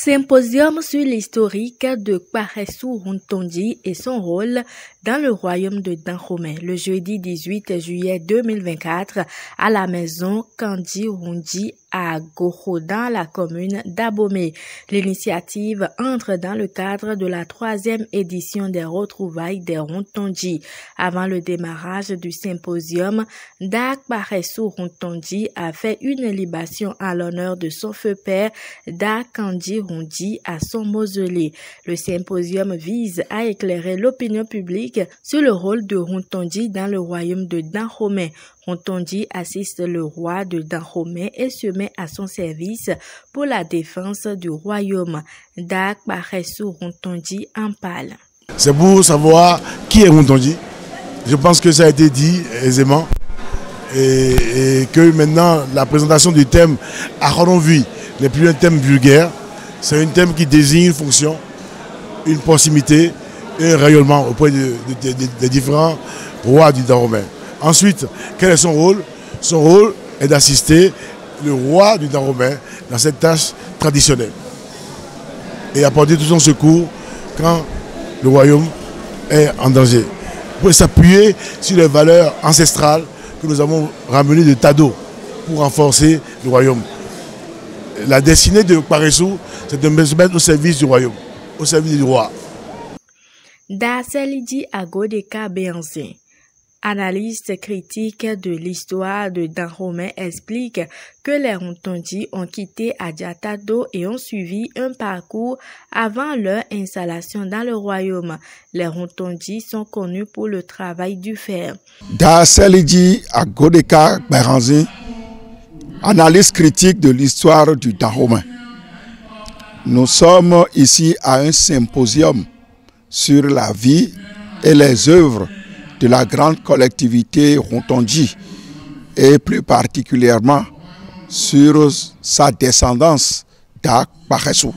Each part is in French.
Symposium sur l'historique de Kparesou Rontondi et son rôle dans le royaume de Dahomey, le jeudi 18 juillet 2024 à la maison Kandi Rundi à Goro dans la commune d'Abomey. L'initiative entre dans le cadre de la 3e édition des retrouvailles des Rontondi. Avant le démarrage du symposium, Da Kparesou Rontondi a fait une libation à l'honneur de son feu père Da Kandi Rundi à son mausolée. Le symposium vise à éclairer l'opinion publique sur le rôle de Rontondi dans le royaume de Dahomey. Rontondi assiste le roi de Dahomey et se met à son service pour la défense du royaume. Da Kparesou Rontondi en parle. C'est pour savoir qui est Rontondi. Je pense que ça a été dit aisément et que maintenant la présentation du thème à Rononvi n'est plus un thème vulgaire. C'est un thème qui désigne une fonction, une proximité et un rayonnement auprès des différents rois du Dahomey. Ensuite, quel est son rôle? Son rôle est d'assister le roi du Dahomey dans cette tâche traditionnelle et apporter tout son secours quand le royaume est en danger. Pour s'appuyer sur les valeurs ancestrales que nous avons ramenées de Tado pour renforcer le royaume. La destinée de Kparesou, c'est de se mettre au service du royaume, au service du roi. Da Selidi Agodeka Béanzin, analyste critique de l'histoire de Dahomey, explique que les Rontondi ont quitté Adjatado et ont suivi un parcours avant leur installation dans le royaume. Les Rontondi sont connus pour le travail du fer. Da Selidi Agodeka Béanzin, analyse critique de l'histoire du Dahomey. Nous sommes ici à un symposium sur la vie et les œuvres de la grande collectivité Rontondi et plus particulièrement sur sa descendance Da Kparesou.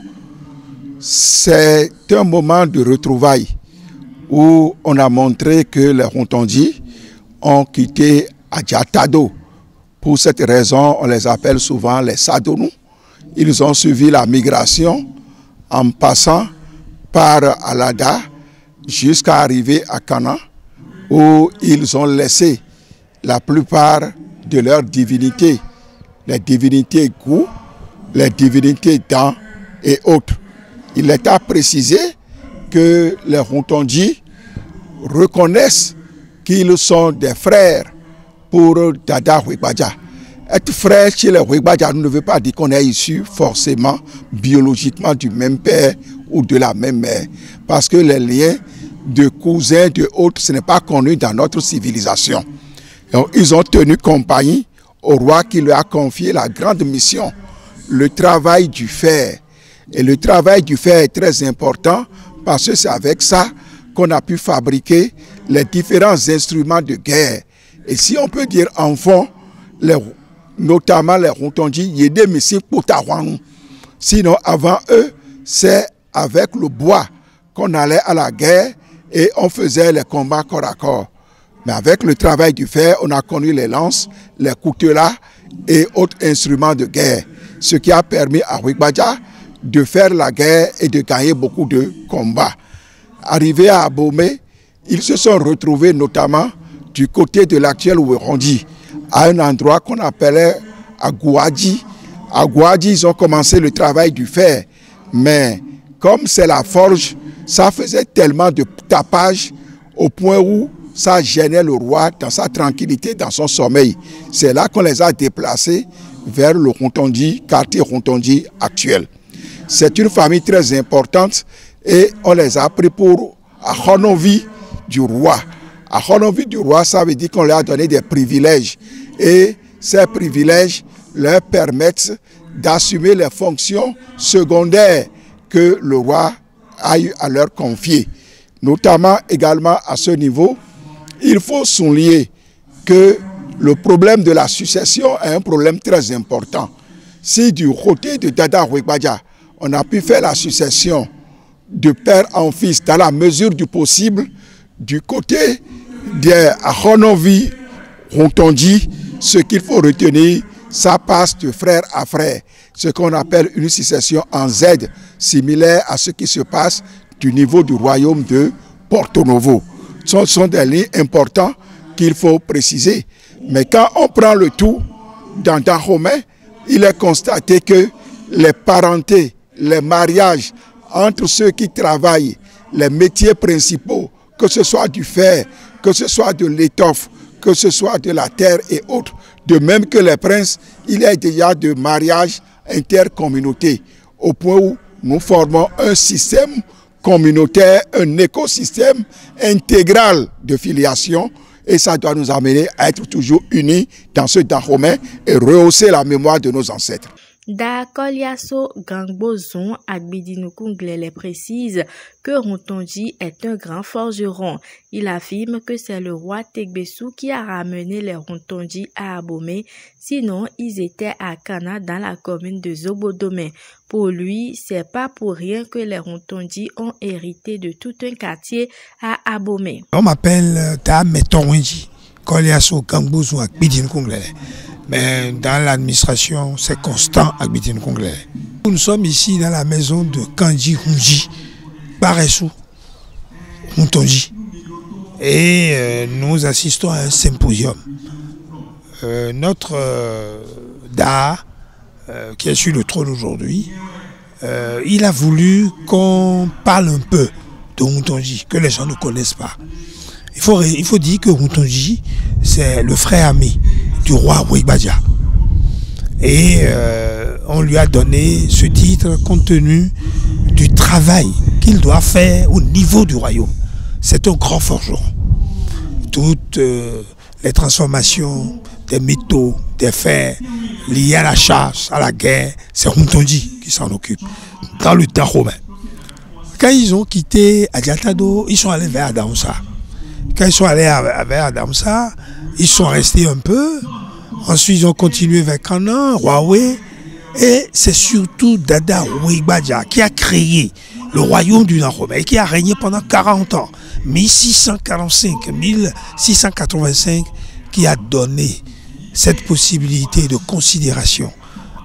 C'est un moment de retrouvailles où on a montré que les Rontondi ont quitté Adjatado. Pour cette raison, on les appelle souvent les Sadonou. Ils ont suivi la migration en passant par Alada jusqu'à arriver à Cana, où ils ont laissé la plupart de leurs divinités, les divinités Gou, les divinités Dan et autres. Il est à préciser que les Rontondi reconnaissent qu'ils sont des frères pour Dada Huigbadja. Être frère chez les Huigbadja ne veut pas dire qu'on est issu forcément biologiquement du même père ou de la même mère. Parce que les liens de cousins, de autres, ce n'est pas connu dans notre civilisation. Donc, ils ont tenu compagnie au roi qui leur a confié la grande mission, le travail du fer. Et le travail du fer est très important parce que c'est avec ça qu'on a pu fabriquer les différents instruments de guerre. Et si on peut dire enfant, notamment les Rontondi, il y a des missiles Potawanou. Sinon, avant eux, c'est avec le bois qu'on allait à la guerre et on faisait les combats corps à corps. Mais avec le travail du fer, on a connu les lances, les coutelas et autres instruments de guerre. Ce qui a permis à Huigbadja de faire la guerre et de gagner beaucoup de combats. Arrivés à Abomey, ils se sont retrouvés notamment du côté de l'actuel Ouerondi, à un endroit qu'on appelait Agouadji. À Agouadji, ils ont commencé le travail du fer. Mais comme c'est la forge, ça faisait tellement de tapage au point où ça gênait le roi dans sa tranquillité, dans son sommeil. C'est là qu'on les a déplacés vers le Rontondi, quartier Rontondi actuel. C'est une famille très importante et on les a pris pour à Rononvi du roi. À Rononvi du roi, ça veut dire qu'on leur a donné des privilèges. Et ces privilèges leur permettent d'assumer les fonctions secondaires que le roi a eu à leur confier. Notamment également à ce niveau, il faut souligner que le problème de la succession est un problème très important. Si du côté de Dada Huigbadja, on a pu faire la succession de père en fils dans la mesure du possible, du côté des Rononvi Rontondi, ce qu'il faut retenir, ça passe de frère à frère. Ce qu'on appelle une succession en Z, similaire à ce qui se passe du niveau du royaume de Porto Novo. Ce sont des liens importants qu'il faut préciser. Mais quand on prend le tout, dans Dahomey, il est constaté que les parentés, les mariages entre ceux qui travaillent, les métiers principaux, que ce soit du fer, que ce soit de l'étoffe, que ce soit de la terre et autres, de même que les princes, il y a déjà de mariages intercommunautés, au point où nous formons un système communautaire, un écosystème intégral de filiation, et ça doit nous amener à être toujours unis dans ce Dahomey et rehausser la mémoire de nos ancêtres. Da Koliaso Gangbozon Agbidinoukounglele précise que Rontonji est un grand forgeron. Il affirme que c'est le roi Tegbessou qui a ramené les Rontonji à Abomey, sinon ils étaient à Kana dans la commune de Zobodomé. Pour lui, c'est pas pour rien que les Rontonji ont hérité de tout un quartier à Abomey. On m'appelle Tametonji Koliaso Gangbozon Agbidinoukounglele. Mais dans l'administration, c'est constant à Bitin-Konglele. Nous sommes ici dans la maison de Kandji Hunji, Paressou, Huntonji. Et nous assistons à un symposium. Notre Da, qui est sur le trône aujourd'hui, il a voulu qu'on parle un peu de Huntonji, que les gens ne connaissent pas. Il faut dire que Huntonji, c'est le frère ami du roi Wigbadia. Et on lui a donné ce titre compte tenu du travail qu'il doit faire au niveau du royaume. C'est un grand forgeron. Toutes les transformations des métaux, des fers liés à la chasse, à la guerre, c'est Huntonji qui s'en occupe dans le Dahomey. Quand ils ont quitté Adjatado, ils sont allés vers Adamsa. Quand ils sont allés vers Adamsa, ils sont restés un peu. Ensuite, ils ont continué vers Kana, Huawei. Et c'est surtout Dada Wigbadia qui a créé le royaume du Dahomey et qui a régné pendant 40 ans. 1645-1685, qui a donné cette possibilité de considération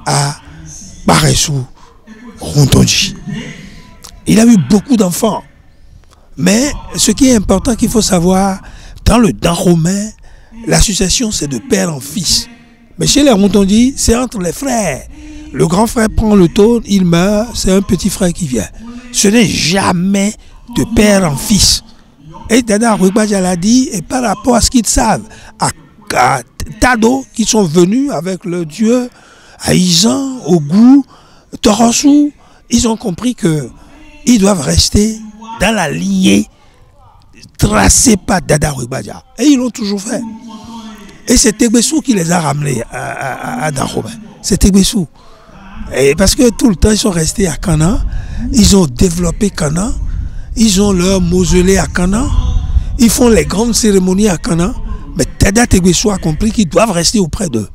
à Paressou Rontonji. Il a eu beaucoup d'enfants. Mais ce qui est important qu'il faut savoir, dans le Dahomey, l'association c'est de père en fils. Mais chez les Rontonji, c'est entre les frères. Le grand frère prend le trône, il meurt, c'est un petit frère qui vient. Ce n'est jamais de père en fils. Et Dada Wigbadia l'a dit, et par rapport à ce qu'ils savent, à Tado, qui sont venus avec le dieu, à Izan, Ogou, Torossou, ils ont compris qu'ils doivent rester dans la lignée tracée par Dada Wigbadia. Et ils l'ont toujours fait. Et c'est Tegbessou qui les a ramenés à Dahomey. C'est Tegbessou. Et parce que tout le temps, ils sont restés à Kana. Ils ont développé Kana. Ils ont leur mausolée à Kana. Ils font les grandes cérémonies à Kana. Mais Dada Tegbessou a compris qu'ils doivent rester auprès d'eux.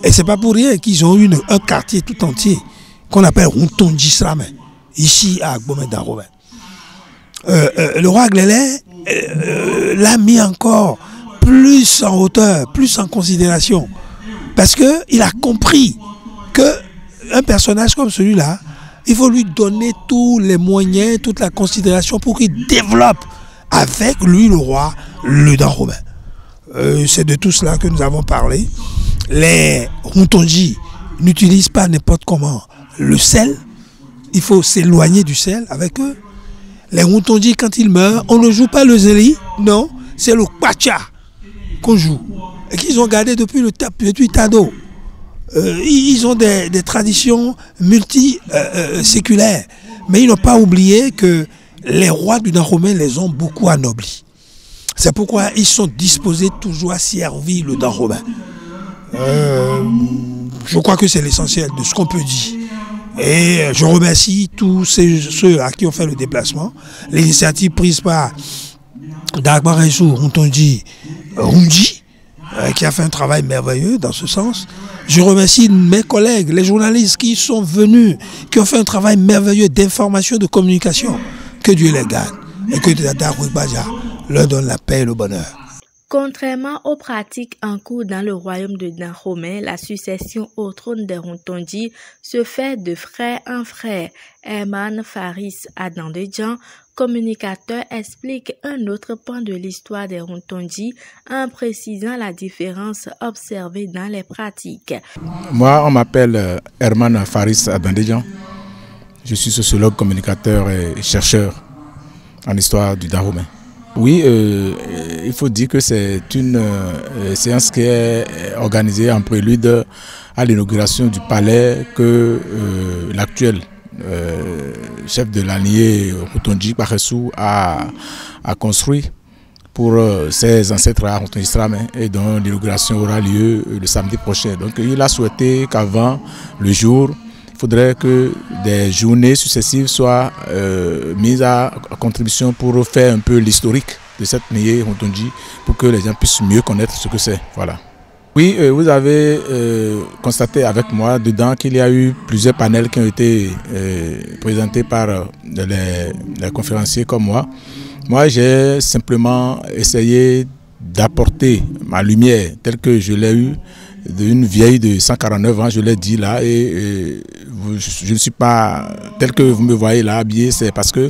Et c'est pas pour rien qu'ils ont eu un quartier tout entier qu'on appelle Rontonji Sramé, ici à Agbomey Dahomey. Le roi Glélé l'a mis encore plus en hauteur, plus en considération. Parce qu'il a compris qu'un personnage comme celui-là, il faut lui donner tous les moyens, toute la considération pour qu'il développe avec lui, le roi, le Dahomey. C'est de tout cela que nous avons parlé. Les Rontonji n'utilisent pas n'importe comment le sel. Il faut s'éloigner du sel avec eux. Les Rontonji, quand ils meurent, on ne joue pas le zéli, non, c'est le kwacha qu'on joue. Et qu'ils ont gardé depuis Tado. Ils ont des traditions multi-séculaires. Mais ils n'ont pas oublié que les rois du Dahomey les ont beaucoup anoblis. C'est pourquoi ils sont disposés toujours à servir le Dahomey. Je crois que c'est l'essentiel de ce qu'on peut dire. Et je remercie tous ceux à qui ont fait le déplacement. L'initiative prise par Paressou Rontonji Hunji, qui a fait un travail merveilleux dans ce sens. Je remercie mes collègues, les journalistes qui sont venus, qui ont fait un travail merveilleux d'information, de communication. Que Dieu les garde et que Dada Wigbadia leur donne la paix et le bonheur. Contrairement aux pratiques en cours dans le royaume de Dahomey, la succession au trône des Rontondi se fait de frère en frère. Herman Faris Adandéjan, communicateur, explique un autre point de l'histoire des Rontondi en précisant la différence observée dans les pratiques. Moi, on m'appelle Herman Faris Adandéjan. Je suis sociologue, communicateur et chercheur en histoire du Dahomey. Oui, il faut dire que c'est une séance qui est organisée en prélude à l'inauguration du palais que l'actuel chef de l'allié Rontondi Kparesou a construit pour ses ancêtres à Rontondi Sramé, et dont l'inauguration aura lieu le samedi prochain. Donc il a souhaité qu'avant le jour, il faudrait que des journées successives soient mises à contribution pour faire un peu l'historique de cette Nié Rontondi, pour que les gens puissent mieux connaître ce que c'est. Voilà. Oui, vous avez constaté avec moi dedans qu'il y a eu plusieurs panels qui ont été présentés par les conférenciers comme moi. Moi, j'ai simplement essayé d'apporter ma lumière telle que je l'ai eue d'une vieille de 149 ans, je l'ai dit là, et je ne suis pas tel que vous me voyez là habillé, c'est parce que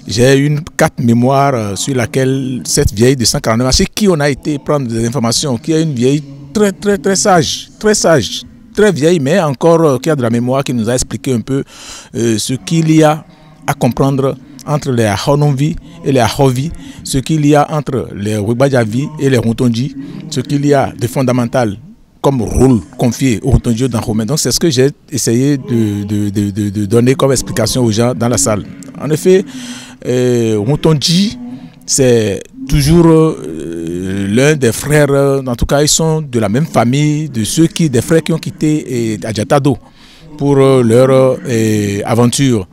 j'ai une carte mémoire sur laquelle cette vieille de 149 ans, chez qui on a été prendre des informations, qui est une vieille très sage, très vieille, mais encore qui a de la mémoire, qui nous a expliqué un peu ce qu'il y a à comprendre entre les Ahonomvi et les Ahovi, ce qu'il y a entre les Wibadjavi et les Rontondi, ce qu'il y a de fondamental comme rôle confié au Rontondi Dahomey. Donc c'est ce que j'ai essayé de donner comme explication aux gens dans la salle. En effet, Rontondi, c'est toujours l'un des frères, en tout cas ils sont de la même famille, des frères qui ont quitté Adjata-Do pour leur aventure.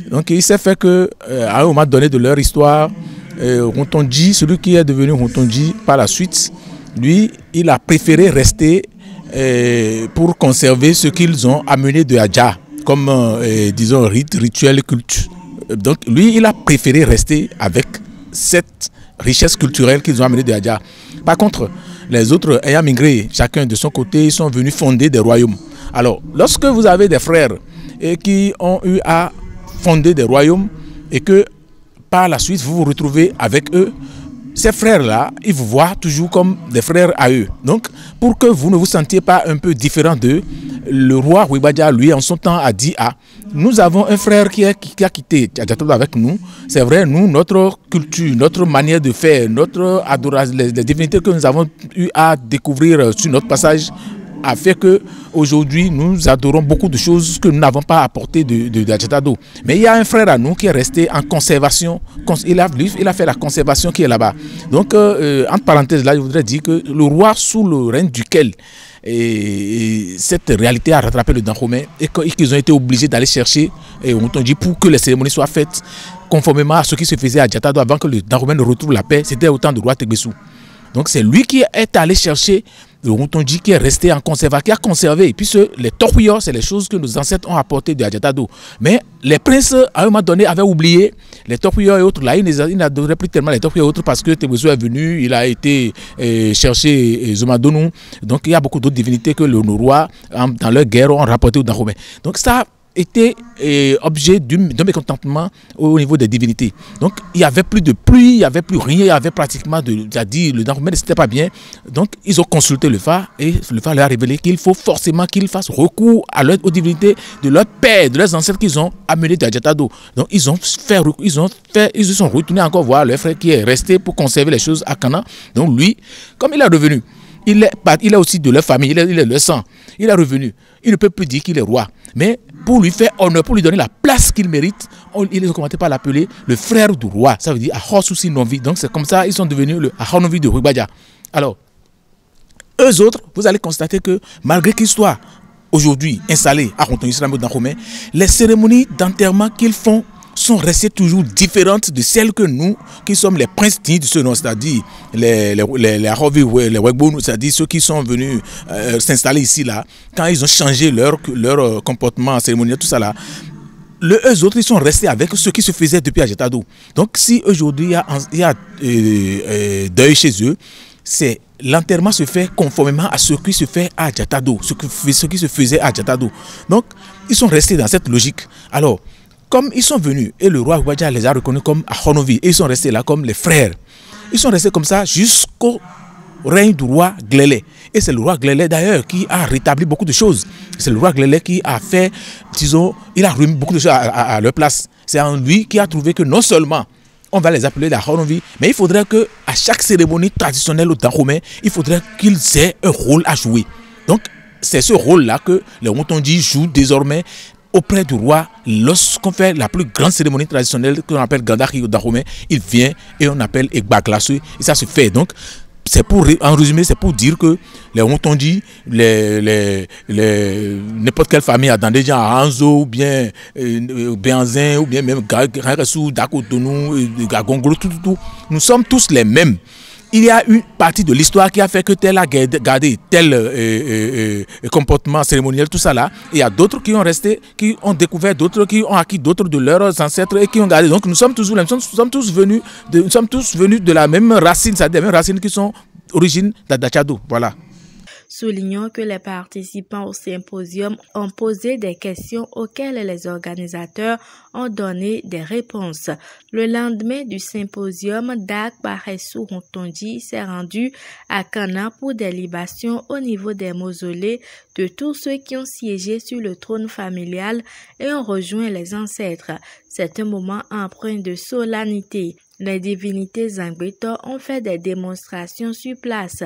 Donc il s'est fait qu'à un moment donné de leur histoire, Rontondi, celui qui est devenu Rontondi par la suite, lui, il a préféré rester pour conserver ce qu'ils ont amené de Adja, comme, disons, rituel, culte. Donc lui, il a préféré rester avec cette richesse culturelle qu'ils ont amenée de Adja. Par contre, les autres ayant migré, chacun de son côté, ils sont venus fonder des royaumes. Alors, lorsque vous avez des frères qui ont eu à fonder des royaumes et que par la suite vous vous retrouvez avec eux, ces frères-là, ils vous voient toujours comme des frères à eux. Donc, pour que vous ne vous sentiez pas un peu différent d'eux, le roi Wibadja, lui, en son temps, a dit nous avons un frère qui a quitté Adjata-Do avec nous. C'est vrai, nous, notre culture, notre manière de faire, notre adoration, les divinités que nous avons eu à découvrir sur notre passage, a fait qu'aujourd'hui, nous adorons beaucoup de choses que nous n'avons pas apportées de Adjata-Do. Mais il y a un frère à nous qui est resté en conservation. Il a fait la conservation qui est là-bas. Donc, entre parenthèses, là, je voudrais dire que le roi sous le règne duquel cette réalité a rattrapé le Dahomey et qu'ils ont été obligés d'aller chercher Rontondi pour que les cérémonies soient faites conformément à ce qui se faisait à Adjata-Do avant que le Dahomey ne retrouve la paix. C'était au temps du roi Tegbessou. Donc c'est lui qui est allé chercher le Rontondi qui est resté en conservation, qui a conservé. Puisque les torpilleurs, c'est les choses que nos ancêtres ont apportées de Adjata-Do. Mais les princes, à un moment donné, avaient oublié les torpilleurs et autres. Là, ils n'adoraient plus tellement les torpilleurs et autres parce que Tegbessou est venu, il a été chercher Zomadonou. Donc il y a beaucoup d'autres divinités que nos rois, dans leur guerre, ont rapporté au Dahomey. Donc ça était objet d'un mécontentement au niveau des divinités. Donc il n'y avait plus de pluie, il n'y avait plus rien, il y avait pratiquement c'est-à-dire le Dahomey ne c'était pas bien. Donc ils ont consulté le Fa et le Fa leur a révélé qu'il faut forcément qu'ils fassent recours aux divinités de leurs pères, de leurs ancêtres qu'ils ont amenés de Adjata-Do. Donc ils se sont retournés encore voir leur frère qui est resté pour conserver les choses à Kana. Donc lui, comme il est revenu, il est aussi de leur famille, il est leur sang. Il est revenu. Il ne peut plus dire qu'il est roi. Mais pour lui faire honneur, pour lui donner la place qu'il mérite, ils ont commencé par l'appeler le frère du roi. Ça veut dire Ahosusi Novi. Donc c'est comme ça ils sont devenus le Ahonovi de Wibadja. Alors, eux autres, vous allez constater que malgré qu'ils soient aujourd'hui installés à Rontondi Sramé Dahomey, les cérémonies d'enterrement qu'ils font sont restées toujours différentes de celles que nous, qui sommes les princes dignes de ce nom, c'est-à-dire les Ahovi, les Wegbonu, c'est-à-dire ceux qui sont venus s'installer ici, là, quand ils ont changé leur comportement cérémoniel, tout ça là, eux autres, ils sont restés avec ce qui se faisait depuis Adjata-Do. Donc, si aujourd'hui il y a deuil chez eux, c'est l'enterrement se fait conformément à ce qui se fait à Djatado, ce qui se faisait à Djatado. Donc, ils sont restés dans cette logique. Alors, comme ils sont venus, et le roi Ouadja les a reconnus comme à Honovi, et ils sont restés là comme les frères. Ils sont restés comme ça jusqu'au règne du roi Glélé. Et c'est le roi Glélé d'ailleurs qui a rétabli beaucoup de choses. C'est le roi Glélé qui a fait, disons, il a remis beaucoup de choses à leur place. C'est en lui qui a trouvé que non seulement on va les appeler la Honovi, mais il faudrait qu'à chaque cérémonie traditionnelle au Dahomey, il faudrait qu'ils aient un rôle à jouer. Donc, c'est ce rôle-là que les Wontonji jouent désormais auprès du roi. Lorsqu'on fait la plus grande cérémonie traditionnelle qu'on appelle Gandaki au Dahomey, il vient et on appelle Egbaglasu, et ça se fait. Donc, c'est pour, en résumé, c'est pour dire que les Wontonji, n'importe quelle famille à Dandéjan, à Anzo, ou bien Béanzin, ou bien même Garesu, Dakotonou, Gagongolo, tout, nous sommes tous les mêmes. Il y a une partie de l'histoire qui a fait que tel a gardé tel comportement cérémoniel, tout ça là. Il y a d'autres qui ont resté, qui ont découvert d'autres, qui ont acquis d'autres de leurs ancêtres et qui ont gardé. Donc nous sommes tous venus de la même racine, c'est-à-dire des mêmes racines qui sont origines d'Adachado. Voilà. Soulignons que les participants au symposium ont posé des questions auxquelles les organisateurs ont donné des réponses. Le lendemain du symposium, Dak Paressou Rontonji s'est rendu à Kana pour des libations au niveau des mausolées de tous ceux qui ont siégé sur le trône familial et ont rejoint les ancêtres. C'est un moment empreint de solennité. Les divinités Zangbeto ont fait des démonstrations sur place.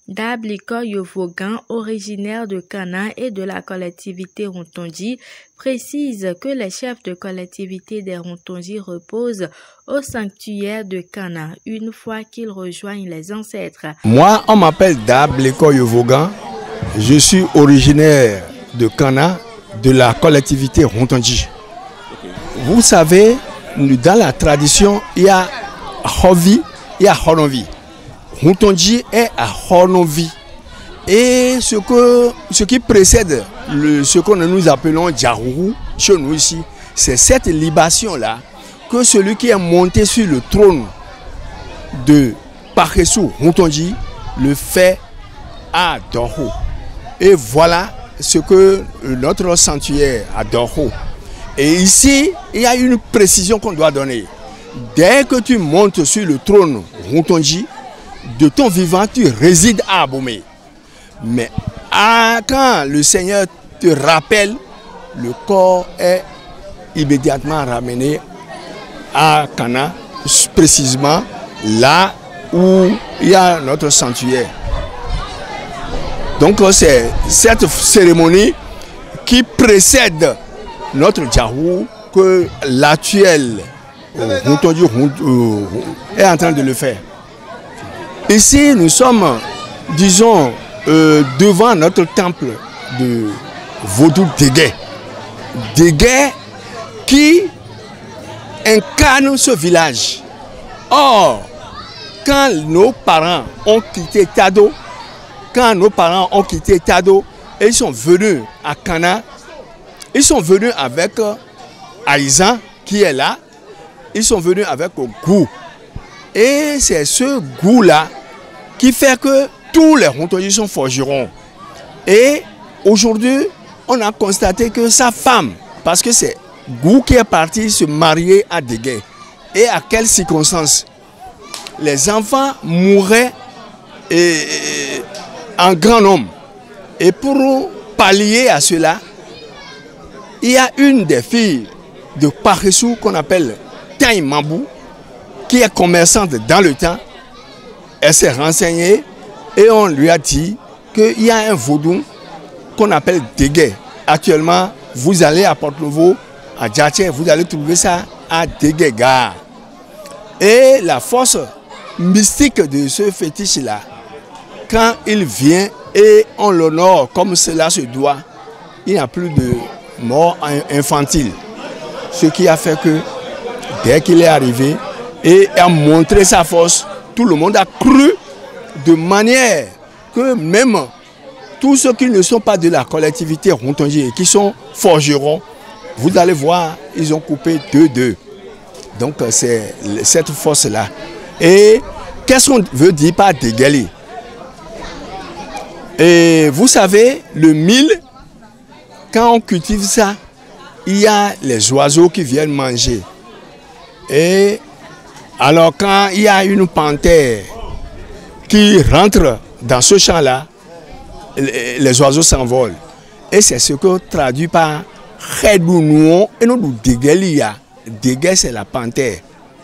Dabliko Yovogan, originaire de Kana et de la collectivité Rontonji, précise que les chefs de collectivité des Rontonji reposent au sanctuaire de Kana une fois qu'ils rejoignent les ancêtres. Moi, on m'appelle Dabliko Yovogan. Je suis originaire de Kana, de la collectivité Rontonji. Vous savez, dans la tradition, il y a Hovi, il y a Honovi. Rontonji est à Honovi. Et ce qui précède ce que nous appelons Djarourou, chez nous ici, c'est cette libation-là que celui qui est monté sur le trône de Paressou Rontonji le fait à Doro. Et voilà ce que notre sanctuaire à Doro. Et ici, il y a une précision qu'on doit donner. Dès que tu montes sur le trône Rontonji, de ton vivant, tu résides à Abomey. Mais quand le Seigneur te rappelle, le corps est immédiatement ramené à Kana, précisément là où il y a notre sanctuaire. Donc c'est cette cérémonie qui précède notre Djarou que l'actuel Rontonji est en train de le faire. Ici, nous sommes, disons, devant notre temple de Vaudou Dégué. Dégué qui incarne ce village. Or, quand nos parents ont quitté Tado, et ils sont venus à Kana, ils sont venus avec Aïzan qui est là, ils sont venus avec Gou. Et c'est ce goût-là qui fait que tous les Rontonji sont forgerons. Et aujourd'hui, on a constaté que sa femme, parce que c'est Gou qui est parti se marier à Dégué. Et à quelles circonstances? Les enfants mouraient en grand nombre. Et pour pallier à cela, il y a une des filles de Paressou qu'on appelle Taï Mambou, qui est commerçante dans le temps. Elle s'est renseignée et on lui a dit qu'il y a un vaudou qu'on appelle Dégué. Actuellement, vous allez à Port-Nouveau, à Djatché, vous allez trouver ça à Dégué-Gare. Et la force mystique de ce fétiche-là, quand il vient et on l'honore comme cela se doit, il n'y a plus de mort infantile. Ce qui a fait que dès qu'il est arrivé, et a montré sa force, tout le monde a cru de manière que même tous ceux qui ne sont pas de la collectivité Rontonji et qui sont forgerons, vous allez voir, ils ont coupé 2-2. Donc c'est cette force-là. Et Qu'est-ce qu'on veut dire par dégueuler? Et vous savez, le mil, quand on cultive ça, il y a les oiseaux qui viennent manger. Et alors quand il y a une panthère qui rentre dans ce champ-là, les oiseaux s'envolent. Et c'est ce que traduit par Khedounou et nous dégueulia. Dégueu, c'est la panthère.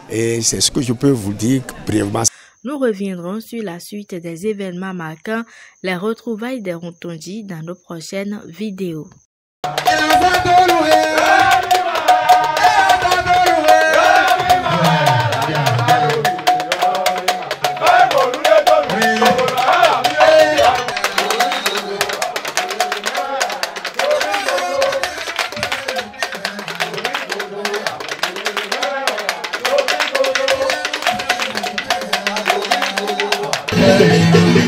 Et c'est ce que je peux vous dire brièvement. Nous reviendrons sur la suite des événements marquant les retrouvailles des Rontonji dans nos prochaines vidéos.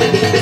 Hey!